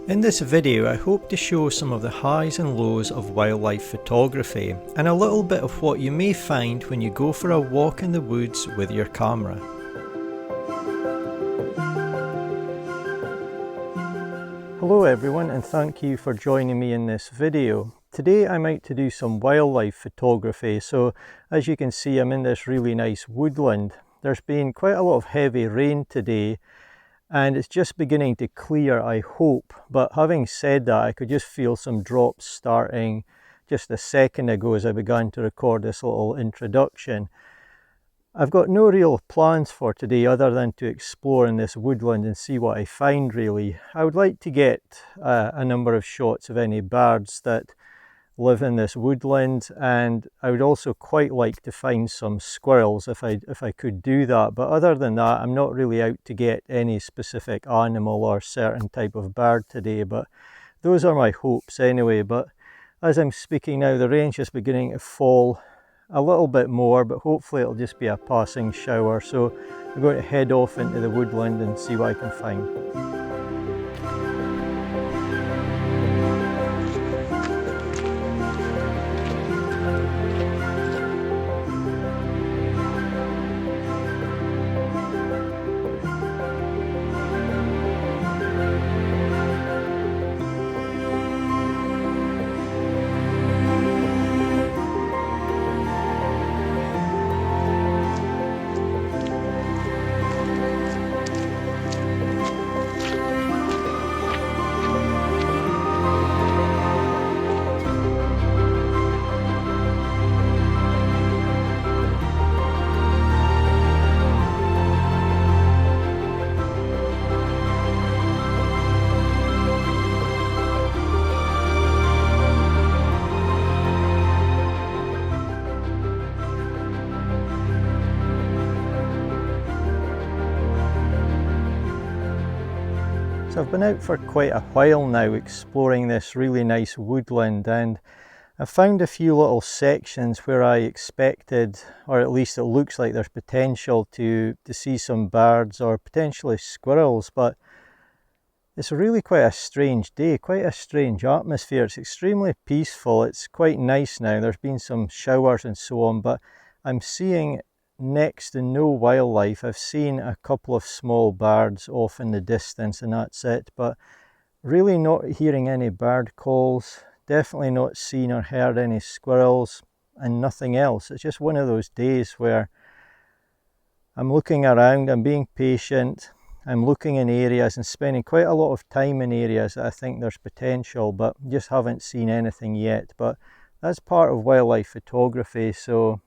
In this video I hope to show some of the highs and lows of wildlife photography and a little bit of what you may find when you go for a walk in the woods with your camera. Hello everyone, and thank you for joining me in this video. Today I'm out to do some wildlife photography. So as you can see, I'm in this really nice woodland. There's been quite a lot of heavy rain today and it's just beginning to clear, I hope. But having said that, I could just feel some drops starting just a second ago as I began to record this little introduction. I've got no real plans for today other than to explore in this woodland and see what I find really. I would like to get a number of shots of any birds that live in this woodland, and I would also quite like to find some squirrels if I could do that. But other than that, I'm not really out to get any specific animal or certain type of bird today, but those are my hopes anyway. But as I'm speaking now, the rain's just beginning to fall a little bit more, but hopefully it'll just be a passing shower. So I'm going to head off into the woodland and see what I can find. So I've been out for quite a while now exploring this really nice woodland, and I've found a few little sections where I expected, or at least it looks like there's potential to see some birds or potentially squirrels. But it's really quite a strange day, quite a strange atmosphere. It's extremely peaceful. It's quite nice now. There's been some showers and so on, but I'm seeing next to no wildlife. I've seen a couple of small birds off in the distance and that's it, but really not hearing any bird calls, definitely not seen or heard any squirrels, and nothing else. It's just one of those days where I'm looking around, I'm being patient, I'm looking in areas and spending quite a lot of time in areas that I think there's potential, but just haven't seen anything yet. But that's part of wildlife photography, so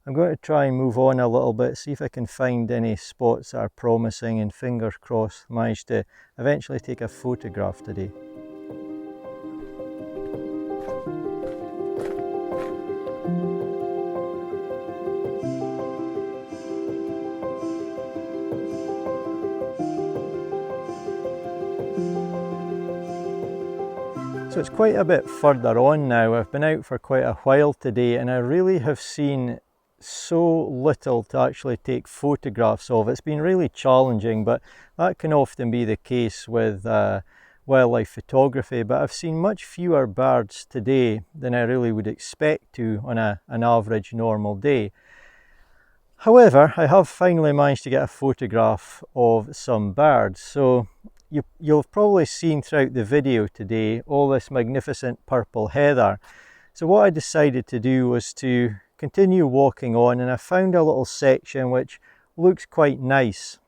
I'm going to try and move on a little bit, see if I can find any spots that are promising, and fingers crossed manage to eventually take a photograph today. So it's quite a bit further on now. I've been out for quite a while today and I really have seen so little to actually take photographs of. It's been really challenging, but that can often be the case with wildlife photography. But I've seen much fewer birds today than I really would expect to on an average normal day. However, I have finally managed to get a photograph of some birds. So you'll have probably seen throughout the video today all this magnificent purple heather. So what I decided to do was to continue walking on, and I found a little section which looks quite nice,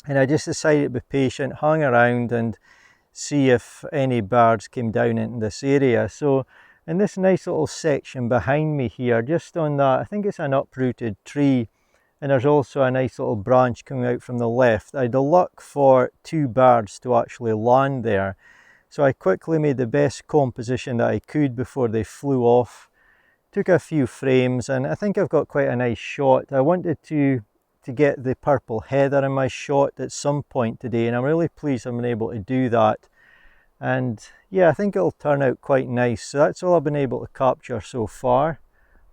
and I just decided to be patient, hang around and see if any birds came down into this area. So in this nice little section behind me here, just on that, I think it's an uprooted tree, and there's also a nice little branch coming out from the left. I had the luck for two birds to actually land there, so I quickly made the best composition that I could before they flew off. Took a few frames and I think I've got quite a nice shot. I wanted to get the purple heather in my shot at some point today, and I'm really pleased I've been able to do that. And yeah, I think it'll turn out quite nice. So that's all I've been able to capture so far,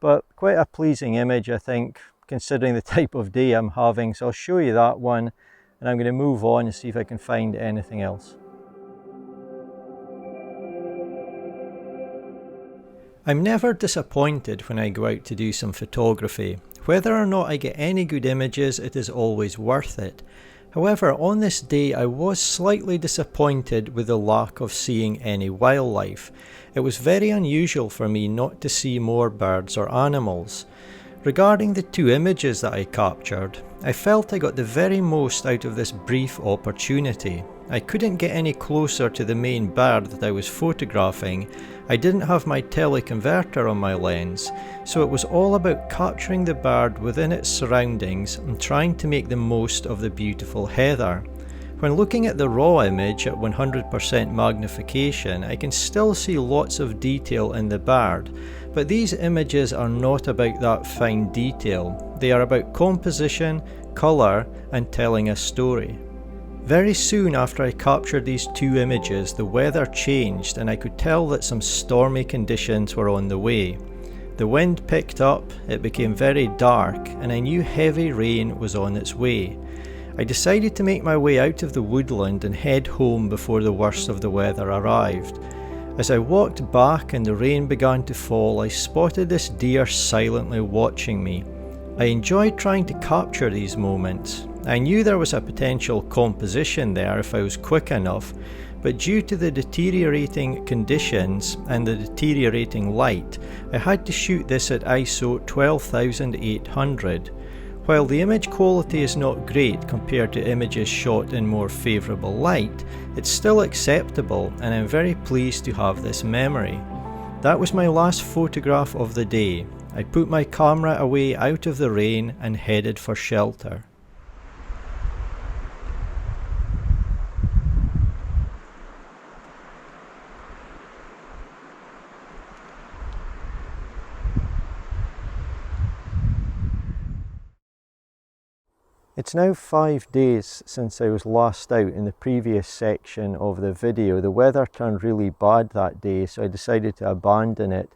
but quite a pleasing image I think, considering the type of day I'm having. So I'll show you that one and I'm going to move on and see if I can find anything else. I'm never disappointed when I go out to do some photography. Whether or not I get any good images, it is always worth it. However, on this day I was slightly disappointed with the lack of seeing any wildlife. It was very unusual for me not to see more birds or animals. Regarding the two images that I captured, I felt I got the very most out of this brief opportunity. I couldn't get any closer to the main bird that I was photographing. I didn't have my teleconverter on my lens, so it was all about capturing the bird within its surroundings and trying to make the most of the beautiful heather. When looking at the raw image at 100% magnification, I can still see lots of detail in the bird, but these images are not about that fine detail. They are about composition, colour, and telling a story. Very soon after I captured these two images, the weather changed and I could tell that some stormy conditions were on the way. The wind picked up, it became very dark, and I knew heavy rain was on its way. I decided to make my way out of the woodland and head home before the worst of the weather arrived. As I walked back and the rain began to fall, I spotted this deer silently watching me. I enjoyed trying to capture these moments. I knew there was a potential composition there if I was quick enough, but due to the deteriorating conditions and the deteriorating light, I had to shoot this at ISO 12800. While the image quality is not great compared to images shot in more favourable light, it's still acceptable and I'm very pleased to have this memory. That was my last photograph of the day. I put my camera away out of the rain and headed for shelter. It's now 5 days since I was last out in the previous section of the video. The weather turned really bad that day, so I decided to abandon it.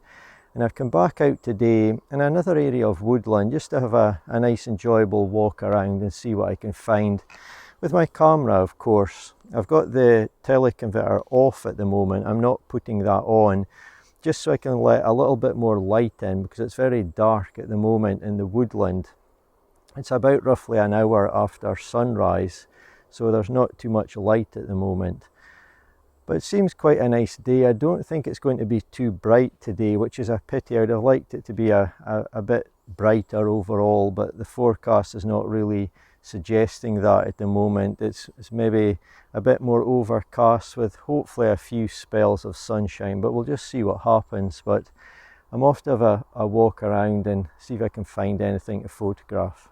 And I've come back out today in another area of woodland just to have a nice enjoyable walk around and see what I can find. With my camera, of course, I've got the teleconverter off at the moment. I'm not putting that on, just so I can let a little bit more light in because it's very dark at the moment in the woodland. It's about roughly an hour after sunrise, so there's not too much light at the moment. But it seems quite a nice day. I don't think it's going to be too bright today, which is a pity. I'd have liked it to be a bit brighter overall, but the forecast is not really suggesting that at the moment. It's maybe a bit more overcast with hopefully a few spells of sunshine, but we'll just see what happens. But I'm off to have a walk around and see if I can find anything to photograph.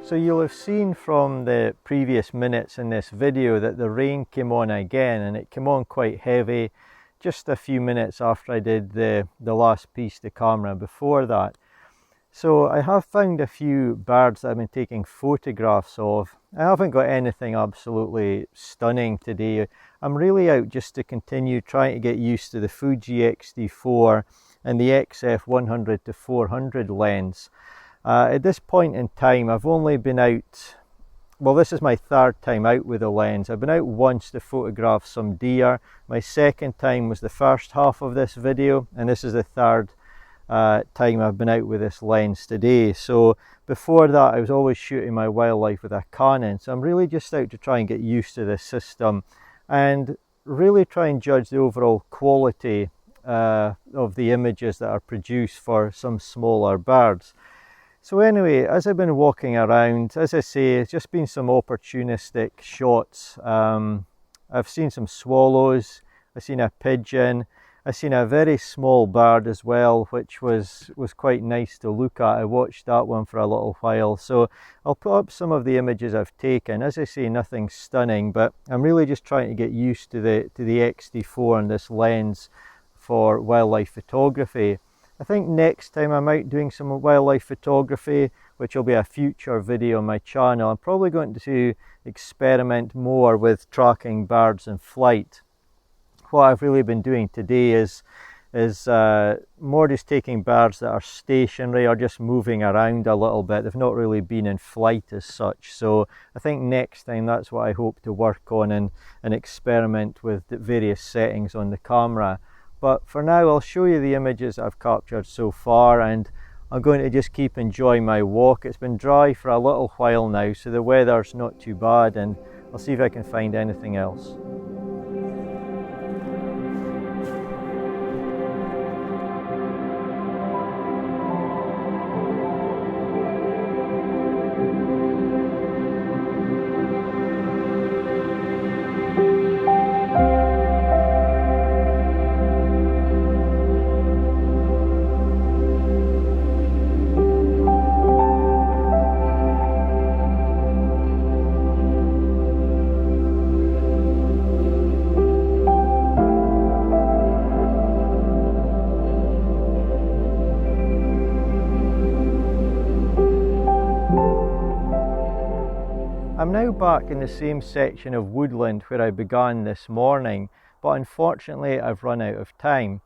So you'll have seen from the previous minutes in this video that the rain came on again, and it came on quite heavy just a few minutes after I did the last piece to camera before that. So I have found a few birds that I've been taking photographs of. I haven't got anything absolutely stunning today. I'm really out just to continue trying to get used to the Fuji X-T4 and the XF100-400 lens. At this point in time, I've only been out, well, this is my third time out with the lens. I've been out once to photograph some deer. My second time was the first half of this video, and this is the third time I've been out with this lens today. So before that, I was always shooting my wildlife with a Canon. So I'm really just out to try and get used to this system and really try and judge the overall quality of the images that are produced for some smaller birds. So anyway, as I've been walking around, as I say, it's just been some opportunistic shots. I've seen some swallows, I've seen a pigeon, I've seen a very small bird as well, which was quite nice to look at. I watched that one for a little while. So I'll put up some of the images I've taken. As I say, nothing stunning, but I'm really just trying to get used to the X-T4 and this lens for wildlife photography. I think next time I'm out doing some wildlife photography, which will be a future video on my channel, I'm probably going to experiment more with tracking birds in flight. What I've really been doing today is more just taking birds that are stationary or just moving around a little bit. They've not really been in flight as such. So I think next time that's what I hope to work on and experiment with the various settings on the camera. But for now, I'll show you the images I've captured so far, and I'm going to just keep enjoying my walk. It's been dry for a little while now, so the weather's not too bad, and I'll see if I can find anything else. I'm now back in the same section of Woodland where I began this morning, but unfortunately I've run out of time.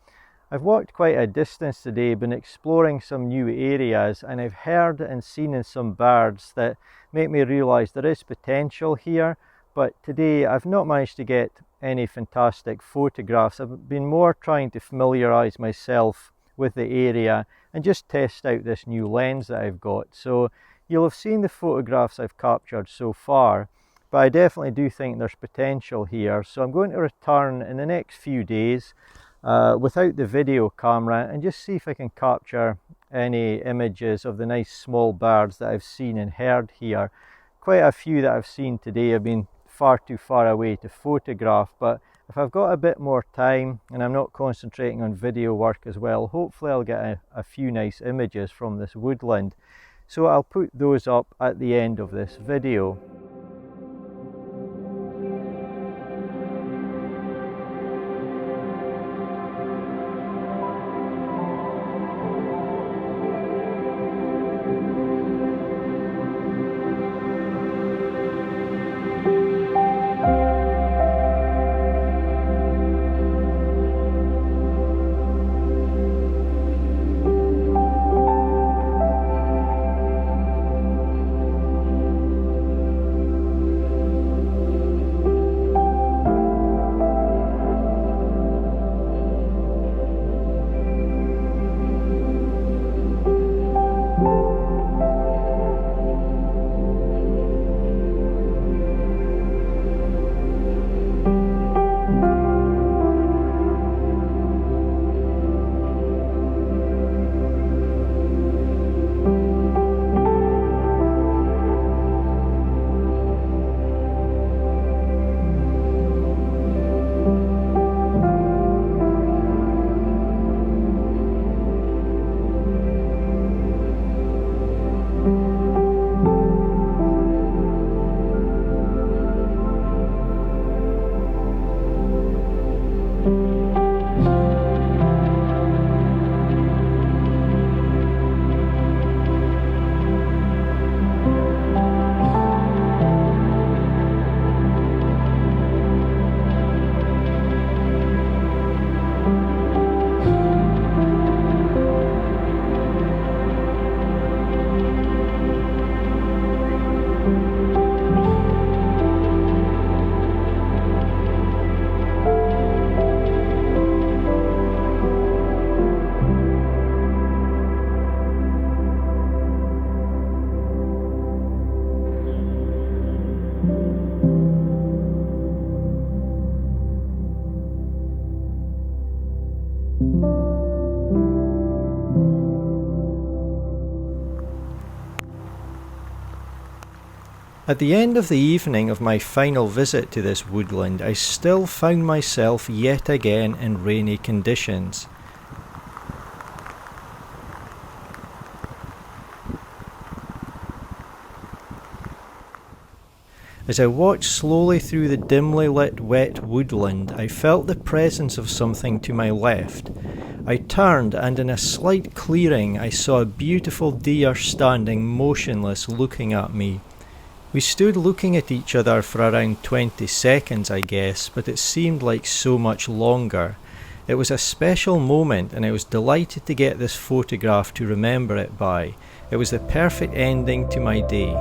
I've walked quite a distance today, been exploring some new areas, and I've heard and seen some birds that make me realise there is potential here, but today I've not managed to get any fantastic photographs. I've been more trying to familiarise myself with the area and just test out this new lens that I've got. So you'll have seen the photographs I've captured so far, but I definitely do think there's potential here. So I'm going to return in the next few days without the video camera and just see if I can capture any images of the nice small birds that I've seen and heard here. Quite a few that I've seen today have been far too far away to photograph, but if I've got a bit more time and I'm not concentrating on video work as well, hopefully I'll get a few nice images from this woodland. So I'll put those up at the end of this video. At the end of the evening of my final visit to this woodland, I still found myself yet again in rainy conditions. As I walked slowly through the dimly lit wet woodland, I felt the presence of something to my left. I turned, and in a slight clearing I saw a beautiful deer standing motionless looking at me. We stood looking at each other for around 20 seconds, I guess, but it seemed like so much longer. It was a special moment, and I was delighted to get this photograph to remember it by. It was the perfect ending to my day.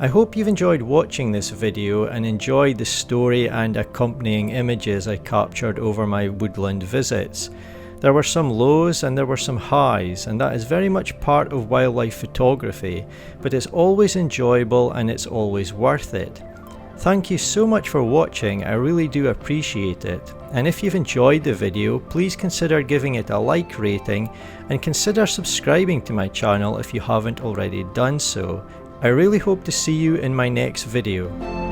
I hope you've enjoyed watching this video and enjoyed the story and accompanying images I captured over my woodland visits. There were some lows and there were some highs, and that is very much part of wildlife photography, but it's always enjoyable and it's always worth it. Thank you so much for watching, I really do appreciate it. And if you've enjoyed the video, please consider giving it a like rating and consider subscribing to my channel if you haven't already done so. I really hope to see you in my next video.